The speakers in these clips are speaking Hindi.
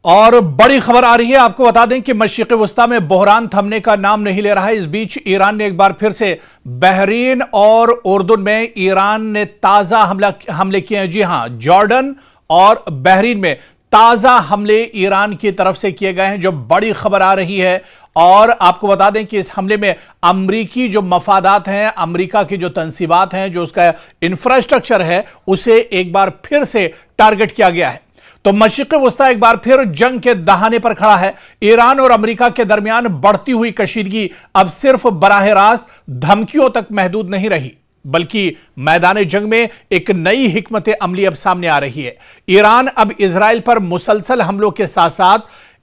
और बड़ी खबर आ रही है। आपको बता दें कि मशरिक़ वस्ता में बहरान थमने का नाम नहीं ले रहा है। इस बीच ईरान ने एक बार फिर से बहरीन और उर्दुन में ईरान ने ताजा हमले किए हैं। जी हां, जॉर्डन और बहरीन में ताजा हमले ईरान की तरफ से किए गए हैं, जो बड़ी खबर आ रही है। और आपको बता दें कि इस हमले में अमरीकी जो मफादात हैं, अमरीका की जो तंसीबात हैं, जो उसका इंफ्रास्ट्रक्चर है, उसे एक बार फिर से टारगेट किया गया है। तो मशरिक़ वस्ता एक बार फिर जंग के दहाने पर खड़ा है। ईरान और अमेरिका के दरमियान बढ़ती हुई कशीदगी अब सिर्फ बराह रास्त धमकियों तक महदूद नहीं रही, बल्कि मैदान जंग में एक नई हिकमत अमली अब सामने आ रही है। ईरान अब इजराइल पर मुसलसल हमलों के साथ साथ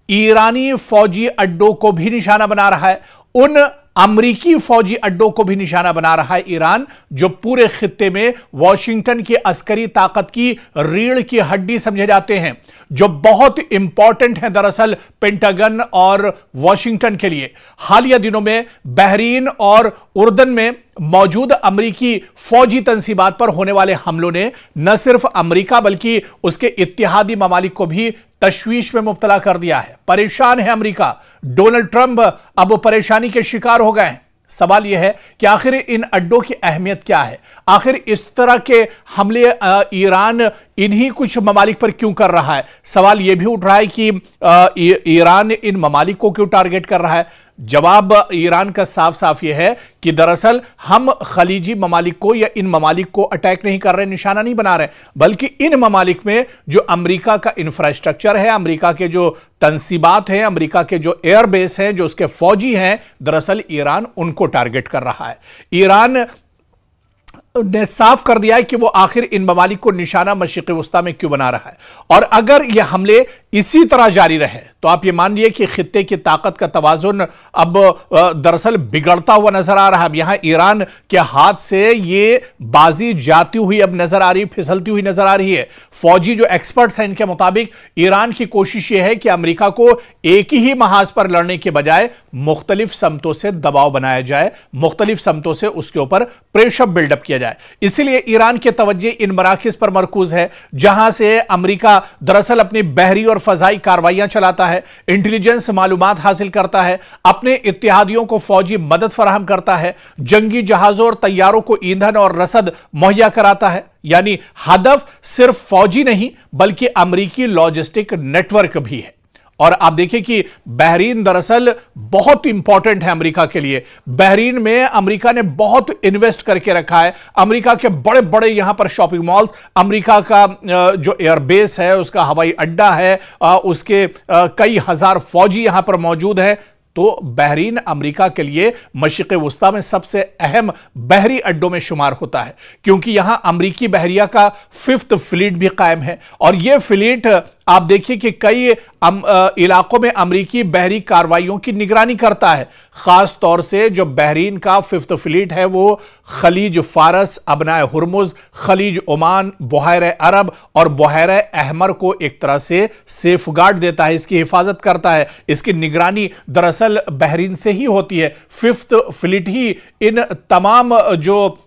ईरानी फौजी अड्डों को भी निशाना बना रहा है। उन अमरीकी फौजी अड्डों को भी निशाना बना रहा है ईरान, जो पूरे खित्ते में वॉशिंगटन की अस्करी ताकत की रीढ़ की हड्डी समझे जाते हैं, जो बहुत इंपॉर्टेंट है दरअसल पेंटागन और वॉशिंगटन के लिए। हालिया दिनों में बहरीन और उर्दन में मौजूद अमरीकी फौजी तंसीबात पर होने वाले हमलों ने न सिर्फ अमरीका बल्कि उसके इत्तेहादी ममालिक को भी तशवीश में मुब्तला कर दिया है। परेशान है अमरीका। डोनाल्ड ट्रंप अब वो परेशानी के शिकार हो गए हैं। सवाल यह है कि आखिर इन अड्डों की अहमियत क्या है? आखिर इस तरह के हमले ईरान इन्हीं कुछ ममालिक पर क्यों कर रहा है? सवाल यह भी उठ रहा है कि ईरान इन ममालिक को क्यों टारगेट कर रहा है? जवाब ईरान का साफ साफ यह है कि दरअसल हम खलीजी ममालिक को या इन ममालिक को अटैक नहीं कर रहे, निशाना नहीं बना रहे, बल्कि इन ममालिक में जो अमेरिका का इंफ्रास्ट्रक्चर है, अमेरिका के जो तंसीबात हैं, अमेरिका के जो एयरबेस हैं, जो उसके फौजी हैं, दरअसल ईरान उनको टारगेट कर रहा है। ईरान ने साफ कर दिया है कि वो आखिर इन ममालिक को निशाना मशरिक़ वस्ता में क्यों बना रहा है। और अगर ये हमले इसी तरह जारी रहे तो आप ये मान लिए कि खित्ते की ताकत का तवाजुन अब दरअसल बिगड़ता हुआ नजर आ रहा है। अब यहां ईरान के हाथ से ये बाजी जाती हुई अब नजर आ रही, फिसलती हुई नजर आ रही है। फौजी जो एक्सपर्ट्स हैं, इनके मुताबिक ईरान की कोशिश यह है कि अमेरिका को एक ही महाज पर लड़ने के बजाय मुख्तलिफ समतों से दबाव बनाया जाए, मुख्तलिफ समतों से उसके ऊपर प्रेशर बिल्डअप किया जाए। इसलिए ईरान के तवज्जो इन मराकिज पर मरकूज है, जहां से अमेरिका दरअसल अपनी बहरी और फजाई कार्रवाइयां चलाता है, इंटेलिजेंस मालूमात हासिल करता है, अपने इत्तेहादियों को फौजी मदद फराहम करता है, जंगी जहाजों और तैयारों को ईंधन और रसद मुहैया कराता है। यानी हदफ सिर्फ फौजी नहीं बल्कि अमेरिकी लॉजिस्टिक नेटवर्क भी है। और आप देखिए कि बहरीन दरअसल बहुत इंपॉर्टेंट है अमेरिका के लिए। बहरीन में अमेरिका ने बहुत इन्वेस्ट करके रखा है। अमेरिका के बड़े बड़े यहां पर शॉपिंग मॉल्स, अमेरिका का जो एयरबेस है, उसका हवाई अड्डा है, उसके कई हजार फौजी यहां पर मौजूद है। तो बहरीन अमेरिका के लिए मशरिक़ वस्ता में सबसे अहम बहरी अड्डों में शुमार होता है, क्योंकि यहां अमेरिकी बहरिया का 5th फ्लीट भी कायम है। और यह फ्लीट आप देखिए कि कई इलाकों में अमेरिकी बहरी कार्रवाइयों की निगरानी करता है। खास तौर से जो बहरीन का 5th फ्लीट है वो खलीज फारस, अबनाए हुर्मुज, खलीज ओमान, बहरे अरब और बहरे अहमर को एक तरह से सेफगार्ड देता है, इसकी हिफाजत करता है। इसकी निगरानी दरअसल बहरीन से ही होती है। 5th फ्लीट ही इन तमाम जो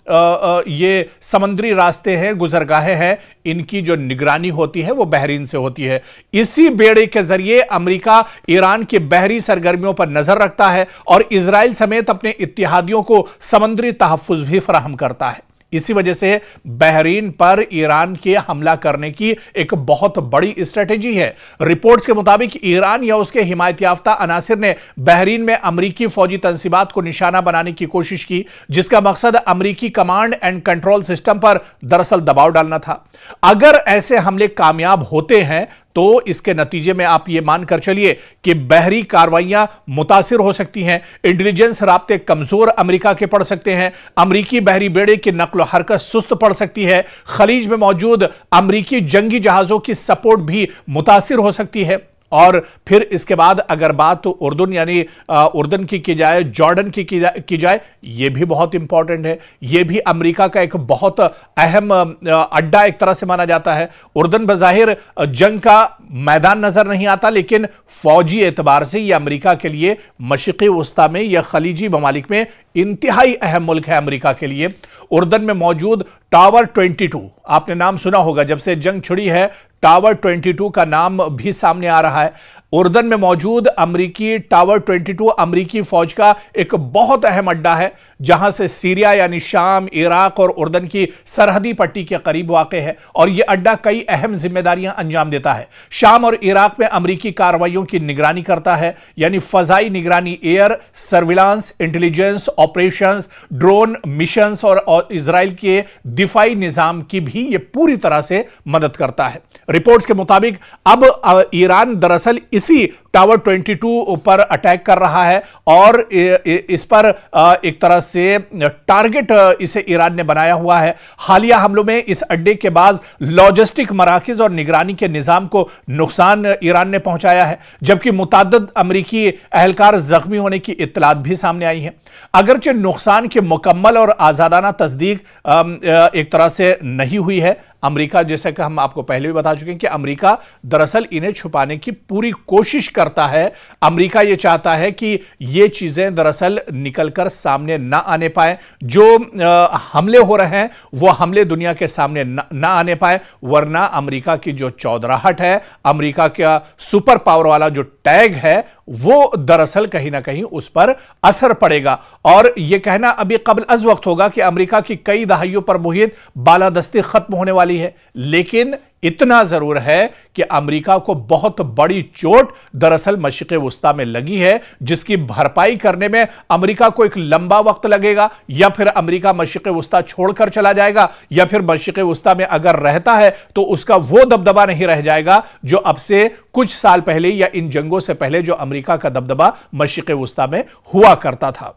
ये समुद्री रास्ते हैं, गुजरगाहें हैं, इनकी जो निगरानी होती है वो बहरीन से होती है। इसी बेड़े के जरिए अमेरिका ईरान की बहरी सरगर्मियों पर नजर रखता है और इजराइल समेत अपने इत्तेहादियों को समुद्री तहफ्फुज़ भी फराहम करता है। इसी वजह से बहरीन पर ईरान के हमला करने की एक बहुत बड़ी स्ट्रेटेजी है। रिपोर्ट्स के मुताबिक ईरान या उसके हिमायत याफ्ता अनासिर ने बहरीन में अमरीकी फौजी तंसीबात को निशाना बनाने की कोशिश की, जिसका मकसद अमरीकी कमांड एंड कंट्रोल सिस्टम पर दरअसल दबाव डालना था। अगर ऐसे हमले कामयाब होते हैं तो इसके नतीजे में आप यह मानकर चलिए कि बहरी कार्रवाइयां मुतासिर हो सकती हैं, इंटेलिजेंस राब्ते कमजोर अमेरिका के पड़ सकते हैं, अमेरिकी बहरी बेड़े की नक्ल हरकत सुस्त पड़ सकती है, खलीज में मौजूद अमेरिकी जंगी जहाजों की सपोर्ट भी मुतासिर हो सकती है। और फिर इसके बाद अगर बात तो उर्दुन यानी उर्दन की जाए, जॉर्डन की जाए, यह भी बहुत इंपॉर्टेंट है। यह भी अमेरिका का एक बहुत अहम अड्डा एक तरह से माना जाता है। उर्दन बज़ाहिर जंग का मैदान नजर नहीं आता, लेकिन फौजी एतबार से यह अमेरिका के लिए मशरिक़ वस्ता में या खलीजी ममालिक में इंतहाई अहम मुल्क है अमेरिका के लिए। उर्दन में मौजूद टावर 22, आपने नाम सुना होगा, जब से जंग छिड़ी है टावर 22 का नाम भी सामने आ रहा है। उर्दन में मौजूद अमरीकी टावर 22 अमरीकी फौज का एक बहुत अहम अड्डा है, जहां से सीरिया यानी शाम, इराक और उर्दन की सरहदी पट्टी के करीब वाक़े है और यह अड्डा कई अहम जिम्मेदारियां अंजाम देता है। शाम और इराक में अमरीकी कार्रवाइयों की निगरानी करता है, यानी फजाई निगरानी, air surveillance, intelligence operations, drone missions और इजराइल के दिफाई निजाम की भी यह पूरी तरह से मदद करता है। रिपोर्ट्स के मुताबिक अब ईरान दरअसल इसी टावर 22 पर अटैक कर रहा है और इस पर एक तरह से टारगेट इसे ईरान ने बनाया हुआ है। हालिया हमलों में इस अड्डे के बाद लॉजिस्टिक मराकज और निगरानी के निजाम को नुकसान ईरान ने पहुंचाया है, जबकि मुतअद्दिद अमरीकी एहलकार जख्मी होने की इत्तलात भी सामने आई है। अगरचे नुकसान की मुकम्मल और आजादाना तस्दीक एक तरह से नहीं हुई है। अमेरिका, जैसे कि हम आपको पहले भी बता चुके हैं कि अमेरिका दरअसल इन्हें छुपाने की पूरी कोशिश करता है। अमेरिका यह चाहता है कि ये चीजें दरअसल निकलकर सामने ना आने पाए। जो हमले हो रहे हैं वो हमले दुनिया के सामने ना आने पाए, वरना अमेरिका की जो चौधराहट है, अमेरिका का सुपर पावर वाला जो टैग है, वो दरअसल कहीं ना कहीं उस पर असर पड़ेगा। और यह कहना अभी कबल अज वक्त होगा कि अमेरिका की कई दहाइयों पर मुहित बालादस्ती खत्म होने वाली है, लेकिन इतना जरूर है कि अमेरिका को बहुत बड़ी चोट दरअसल मशरिक़ वुस्ता में लगी है, जिसकी भरपाई करने में अमेरिका को एक लंबा वक्त लगेगा, या फिर अमेरिका मशरिक़ वुस्ता छोड़कर चला जाएगा, या फिर मशरिक़ वुस्ता में अगर रहता है तो उसका वो दबदबा नहीं रह जाएगा जो अब से कुछ साल पहले या इन जंगों से पहले जो अमेरिका का दबदबा मशरिक़ वुस्ता में हुआ करता था।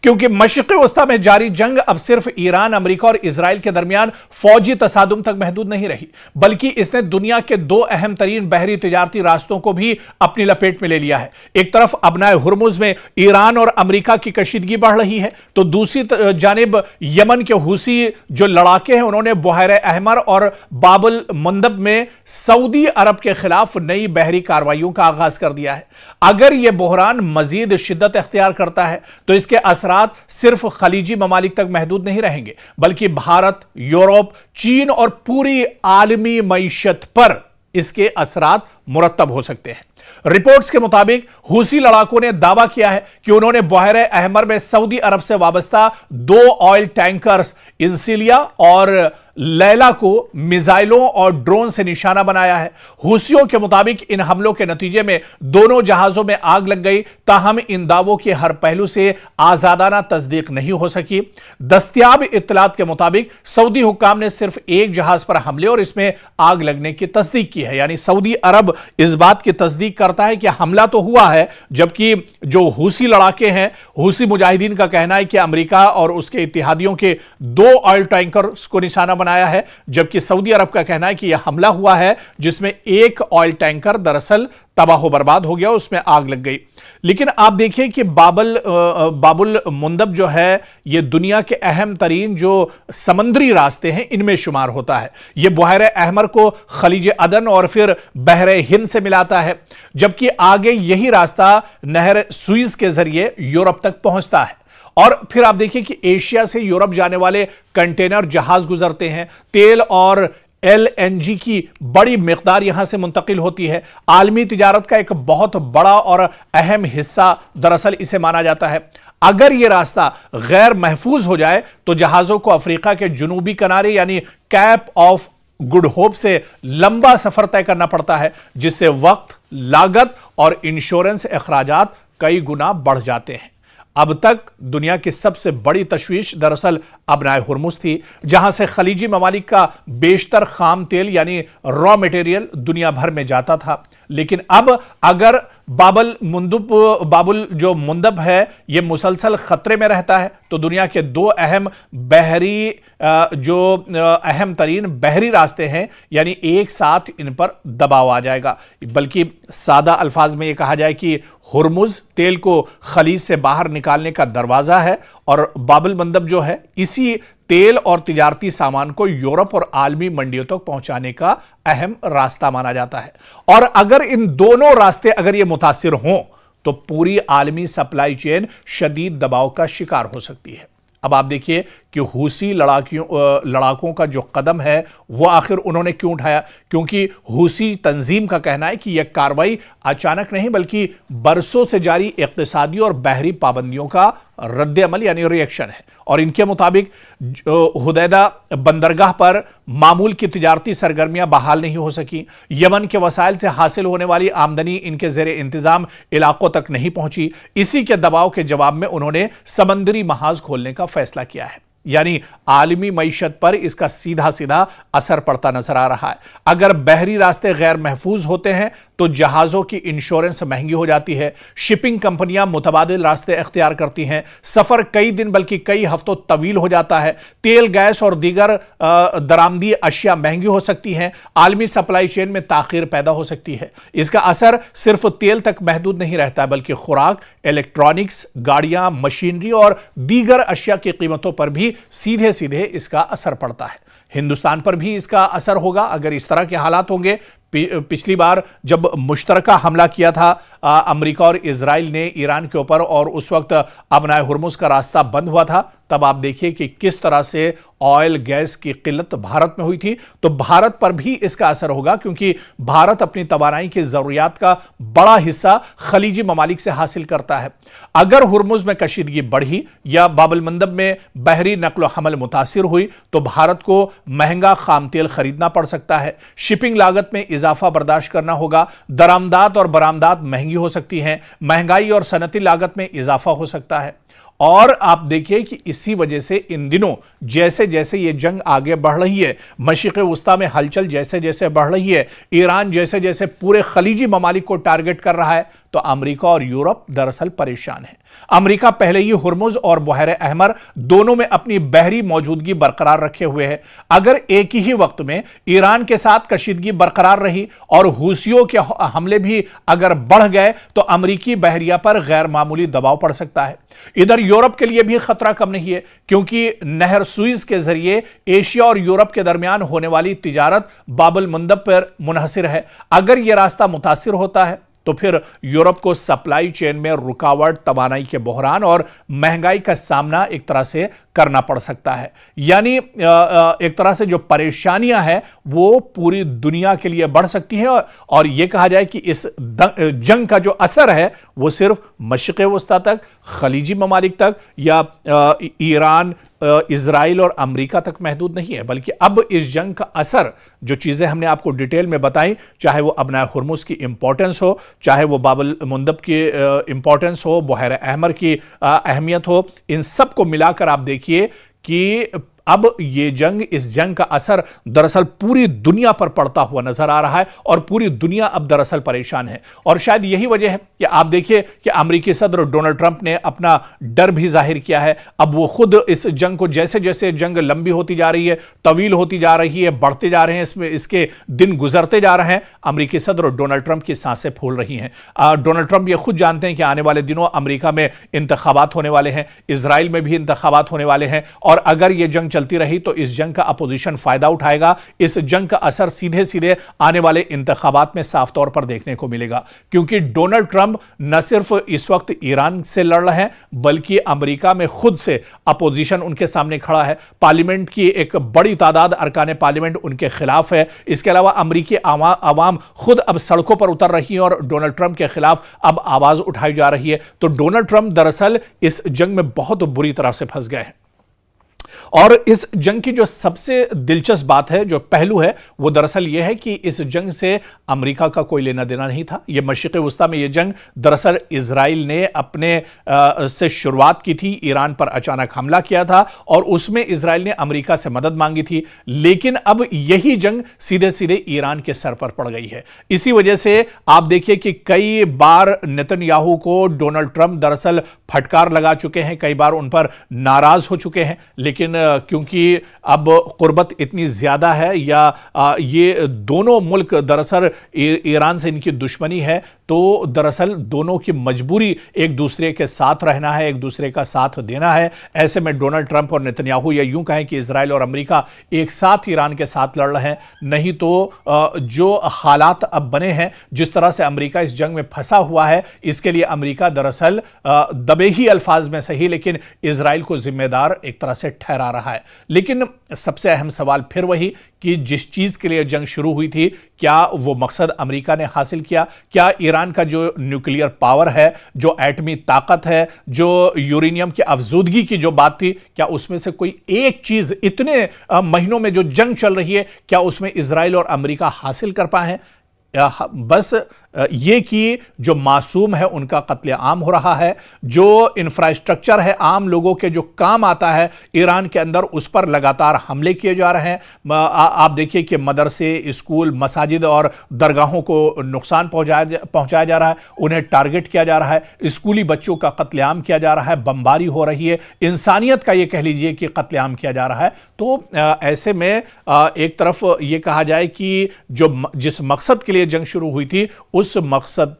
क्योंकि मशरिक़ वुस्ता में जारी जंग अब सिर्फ ईरान, अमेरिका और इजराइल के दरमियान फौजी तसादुम तक महदूद नहीं रही, बल्कि इसने दुनिया के दो अहम तरीन बहरी तिजारती रास्तों को भी अपनी लपेट में ले लिया है। एक तरफ अबनाए हुर्मुज में ईरान और अमेरिका की कशीदगी बढ़ रही है, तो दूसरी जानिब यमन के हुसी जो लड़ाके हैं, उन्होंने बुहैरे अहमर और बाबुल मंदब में सऊदी अरब के खिलाफ नई बहरी कार्रवाइयों का आगाज कर दिया है। अगर यह बहरान मजीद शिद्दत अख्तियार करता है तो इसके असरात सिर्फ खलीजी ममालिक तक महदूद नहीं रहेंगे, बल्कि भारत, यूरोप, चीन और पूरी आलमी मईशत पर इसके असरात मुरत्तब हो सकते हैं। रिपोर्ट्स के मुताबिक हुसी लड़ाकों ने दावा किया है कि उन्होंने बुहैरे अहमर में सऊदी अरब से वाबस्ता 2 ऑयल टैंकर्स इंसिलिया और लैला को मिसाइलों और ड्रोन से निशाना बनाया है। हुसियों के मुताबिक इन हमलों के नतीजे में दोनों जहाजों में आग लग गई, ताहम इन दावों के हर पहलू से आजादाना तस्दीक नहीं हो सकी। दस्तयाब इत्तलात के मुताबिक सऊदी हुक्काम ने सिर्फ एक जहाज पर हमले और इसमें आग लगने की तस्दीक की है, यानी सऊदी अरब इस बात की तस्दीक करता है कि हमला तो हुआ है, जबकि जो हुसी लड़ाके हैं, हुसी मुजाहिदीन का कहना है कि अमेरिका और उसके इत्तेहादियों के 2 ऑयल टैंकर्स को निशाना बनाया है, जबकि सऊदी अरब का कहना है कि यह हमला हुआ है जिसमें एक ऑयल टैंकर दरअसल तबाह बर्बाद हो गया, उसमें आग लग गई। लेकिन आप देखिए कि बाबुल मुंदब जो है, यह दुनिया के अहम तरीन जो समंदरी रास्ते हैं इनमें शुमार होता है। यह बुहैरे अहमर को खलीज अदन और फिर बहरे हिंद से मिलाता है, जबकि आगे यही रास्ता नहर सुइज के जरिए यूरोप तक पहुंचता है। और फिर आप देखिए कि एशिया से यूरोप जाने वाले कंटेनर जहाज गुजरते हैं, तेल और LNG की बड़ी मिकदार यहां से मुंतकिल होती है। आलमी तिजारत का एक बहुत बड़ा और अहम हिस्सा दरअसल इसे माना जाता है। अगर यह रास्ता गैर महफूज हो जाए तो जहाजों को अफ्रीका के जुनूबी किनारे यानी कैप ऑफ गुड होप से लंबा सफर तय करना पड़ता है, जिससे वक्त, लागत और इंश्योरेंस अखराजात कई गुना बढ़ जाते हैं। अब तक दुनिया की सबसे बड़ी तशवीश दरअसल अबनाए हुर्मुज थी, जहां से खलीजी ममालिक का बेशतर खाम तेल यानी रॉ मटेरियल दुनिया भर में जाता था। लेकिन अब अगर बाबुल जो मुंदब है यह मुसलसल खतरे में रहता है, तो दुनिया के 2 अहम अहम तरीन बहरी रास्ते हैं, यानी एक साथ इन पर दबाव आ जाएगा। बल्कि सादा अल्फाज में यह कहा जाए कि हुर्मुज तेल को खलीज से बाहर निकालने का दरवाजा है और बाबुल मंदब जो है इसी तेल और तिजारती सामान को यूरोप और आलमी मंडियों तक पहुंचाने का अहम रास्ता माना जाता है। और अगर इन दोनों रास्ते अगर ये मुतासिर हों तो पूरी आलमी सप्लाई चेन शदीद दबाव का शिकार हो सकती है। अब आप देखिए कि हूसी लड़ाकों का जो कदम है वो आखिर उन्होंने क्यों उठाया, क्योंकि हूसी तंजीम का कहना है कि यह कार्रवाई अचानक नहीं बल्कि बरसों से जारी इक्तिसादी और बहरी पाबंदियों का रद्द-ए-अमल यानी रिएक्शन है। और इनके मुताबिक हुदैदा बंदरगाह पर मामूल की तिजारती सरगर्मियां बहाल नहीं हो सकी, यमन के वसाइल से हासिल होने वाली आमदनी इनके जेरे इंतजाम इलाकों तक नहीं पहुंची। इसी के दबाव के जवाब में उन्होंने समंदरी महाज खोलने का फैसला किया है, यानी आलमी मईशत पर इसका सीधा सीधा असर पड़ता नजर आ रहा है। अगर बहरी रास्ते गैर महफूज होते हैं तो जहाजों की इंश्योरेंस महंगी हो जाती है, शिपिंग कंपनियां मुतबादिल रास्ते अख्तियार करती हैं, सफर कई दिन बल्कि कई हफ्तों तवील हो जाता है, तेल गैस और दीगर दरामदी अशिया महंगी हो सकती हैं, आलमी सप्लाई चेन में ताखीर पैदा हो सकती है। इसका असर सिर्फ तेल तक महदूद नहीं रहता बल्कि खुराक, इलेक्ट्रॉनिक्स, गाड़ियां, मशीनरी और दीगर अशिया की कीमतों पर भी सीधे सीधे इसका असर पड़ता है। हिंदुस्तान पर भी इसका असर होगा अगर इस तरह के हालात होंगे। पिछली बार जब मुश्तरका हमला किया था अमेरिका और इजराइल ने ईरान के ऊपर और उस वक्त अबनाए हुर्मुज का रास्ता बंद हुआ था, तब आप देखिए कि किस तरह से ऑयल गैस की किल्लत भारत में हुई थी। तो भारत पर भी इसका असर होगा क्योंकि भारत अपनी तवानाई की जरूरियात का बड़ा हिस्सा खलीजी ममालिक से हासिल करता है। अगर हुर्मुज में कशीदगी बढ़ी या बाबुल मंदब में बहरी नकलो हमल मुतासिर हुई तो भारत को महंगा खाम तेल खरीदना पड़ सकता है, शिपिंग लागत में इजाफा बर्दाश्त करना होगा, दरामदात और बरामदात महंगी हो सकती हैं, महंगाई और सनती लागत में इजाफा हो सकता है। और आप देखिए कि इसी वजह से इन दिनों जैसे जैसे ये जंग आगे बढ़ रही है, मशरिक़ वुस्ता में हलचल जैसे जैसे बढ़ रही है, ईरान जैसे जैसे पूरे खलीजी ममालिक को टारगेट कर रहा है, तो अमेरिका और यूरोप दरअसल परेशान है। अमेरिका पहले ही हुर्मुज और बहरे अहमर दोनों में अपनी बहरी मौजूदगी बरकरार रखे हुए है। अगर एक ही वक्त में ईरान के साथ कशीदगी बरकरार रही और हूसियों के हमले भी अगर बढ़ गए तो अमेरिकी बहरिया पर गैर मामूली दबाव पड़ सकता है। इधर यूरोप के लिए भी खतरा कम नहीं है क्योंकि नहर सुइज के जरिए एशिया और यूरोप के दरमियान होने वाली तिजारत बाबुल मंदब पर मुनहसिर है। अगर यह रास्ता मुतासिर होता है तो फिर यूरोप को सप्लाई चेन में रुकावट, तवानाई के बहरान और महंगाई का सामना एक तरह से करना पड़ सकता है। यानी एक तरह से जो परेशानियां हैं वो पूरी दुनिया के लिए बढ़ सकती हैं और यह कहा जाए कि इस जंग का जो असर है वो सिर्फ मशरिक़ वुस्ता तक, खलीजी ममालिक तक या ईरान, इजराइल और अमेरिका तक महदूद नहीं है, बल्कि अब इस जंग का असर जो चीजें हमने आपको डिटेल में बताई, चाहे वो अबनाए हुर्मुज की इंपॉर्टेंस हो, चाहे वो बाबुल मंदब की इंपॉर्टेंस हो, बहरे अहमर की अहमियत हो, इन सब को मिलाकर आप देखिए कि अब ये जंग, इस जंग का असर दरअसल पूरी दुनिया पर पड़ता हुआ नजर आ रहा है और पूरी दुनिया अब दरअसल परेशान है। और शायद यही वजह है कि आप देखिए कि अमेरिकी सदर डोनाल्ड ट्रंप ने अपना डर भी जाहिर किया है। अब वो खुद इस जंग को, जैसे जैसे जंग लंबी होती जा रही है, तवील होती जा रही है, बढ़ते जा रहे हैं, इसमें इसके दिन गुजरते जा रहे हैं, अमेरिकी सदर डोनाल्ड ट्रंप की सांसें फूल रही हैं। डोनाल्ड ट्रंप ये खुद जानते हैं कि आने वाले दिनों अमेरिका में इंतखाबात होने वाले हैं, इजराइल में भी इंतखाबात होने वाले हैं और अगर ये जंग चलती रही तो इस जंग का अपोजिशन फायदा उठाएगा। इस जंग का असर सीधे सीधे आने वाले इंतखाबात में साफ तौर पर देखने को मिलेगा क्योंकि डोनाल्ड ट्रंप न सिर्फ इस वक्त ईरान से लड़ रहे हैं बल्कि अमेरिका में खुद से अपोजिशन उनके सामने खड़ा है। पार्लियामेंट की एक बड़ी तादाद अरकान पार्लियामेंट उनके खिलाफ है। इसके अलावा अमेरिकी आवाम खुद अब सड़कों पर उतर रही है और डोनाल्ड ट्रंप के खिलाफ अब आवाज उठाई जा रही है। तो डोनाल्ड ट्रंप दरअसल इस जंग में बहुत बुरी तरह से फंस गए हैं। और इस जंग की जो सबसे दिलचस्प बात है, जो पहलू है, वो दरअसल यह है कि इस जंग से अमेरिका का कोई लेना देना नहीं था। यह मशरिक़ वुस्ता में यह जंग दरअसल इजराइल ने अपने से शुरुआत की थी, ईरान पर अचानक हमला किया था और उसमें इजराइल ने अमेरिका से मदद मांगी थी, लेकिन अब यही जंग सीधे सीधे ईरान के सर पर पड़ गई है। इसी वजह से आप देखिए कि कई बार नेतन्याहू को डोनाल्ड ट्रंप दरअसल फटकार लगा चुके हैं, कई बार उन पर नाराज हो चुके हैं, लेकिन क्योंकि अब कुर्बत इतनी ज्यादा है या ये दोनों मुल्क दरअसल ईरान से इनकी दुश्मनी है, तो दरअसल दोनों की मजबूरी एक दूसरे के साथ रहना है, एक दूसरे का साथ देना है। ऐसे में डोनाल्ड ट्रंप और नेतन्याहू, या यूं कहें कि इजराइल और अमेरिका एक साथ ईरान के साथ लड़ रहे हैं। नहीं तो जो हालात अब बने हैं, जिस तरह से अमेरिका इस जंग में फंसा हुआ है, इसके लिए अमेरिका दरअसल दबे ही अल्फाज में सही लेकिन इजराइल को जिम्मेदार एक तरह से ठहरा रहा है। लेकिन सबसे अहम सवाल फिर वही कि जिस चीज के लिए जंग शुरू हुई थी, क्या वो मकसद अमेरिका ने हासिल किया? क्या ईरान का जो न्यूक्लियर पावर है, जो एटमी ताकत है, जो यूरेनियम की अफजूदगी की जो बात थी, क्या उसमें से कोई एक चीज इतने महीनों में जो जंग चल रही है, क्या उसमें इजराइल और अमेरिका हासिल कर पाए हैं? बस ये कि जो मासूम है उनका कत्ले आम हो रहा है, जो इंफ्रास्ट्रक्चर है आम लोगों के जो काम आता है ईरान के अंदर, उस पर लगातार हमले किए जा रहे हैं। आप देखिए कि मदरसे, स्कूल, मसाजिद और दरगाहों को नुकसान पहुंचाया जा रहा है, उन्हें टारगेट किया जा रहा है, स्कूली बच्चों का कत्लेआम किया जा रहा है, बमबारी हो रही है, इंसानियत का ये कह लीजिए कि कत्लेआम किया जा रहा है। तो ऐसे में एक तरफ ये कहा जाए कि जिस मकसद के लिए जंग शुरू हुई थी, उस मकसद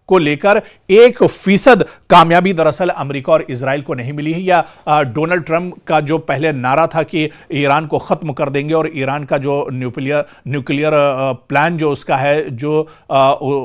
को लेकर 1% कामयाबी दरअसल अमेरिका और इजराइल को नहीं मिली है। या डोनाल्ड ट्रंप का जो पहले नारा था कि ईरान को खत्म कर देंगे और ईरान का जो न्यूक्लियर प्लान जो उसका है, जो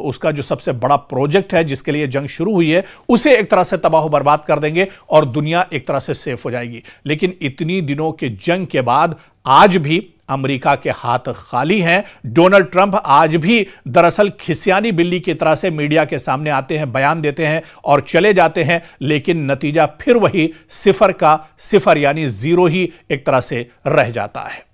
उसका जो सबसे बड़ा प्रोजेक्ट है जिसके लिए जंग शुरू हुई है, उसे एक तरह से तबाह बर्बाद कर देंगे और दुनिया एक तरह से सेफ हो जाएगी। लेकिन इतनी दिनों के जंग के बाद आज भी अमेरिका के हाथ खाली हैं। डोनाल्ड ट्रंप आज भी दरअसल खिसियानी बिल्ली की तरह से मीडिया के सामने आते हैं, बयान देते हैं और चले जाते हैं, लेकिन नतीजा फिर वही 0 का 0 यानी 0 ही एक तरह से रह जाता है।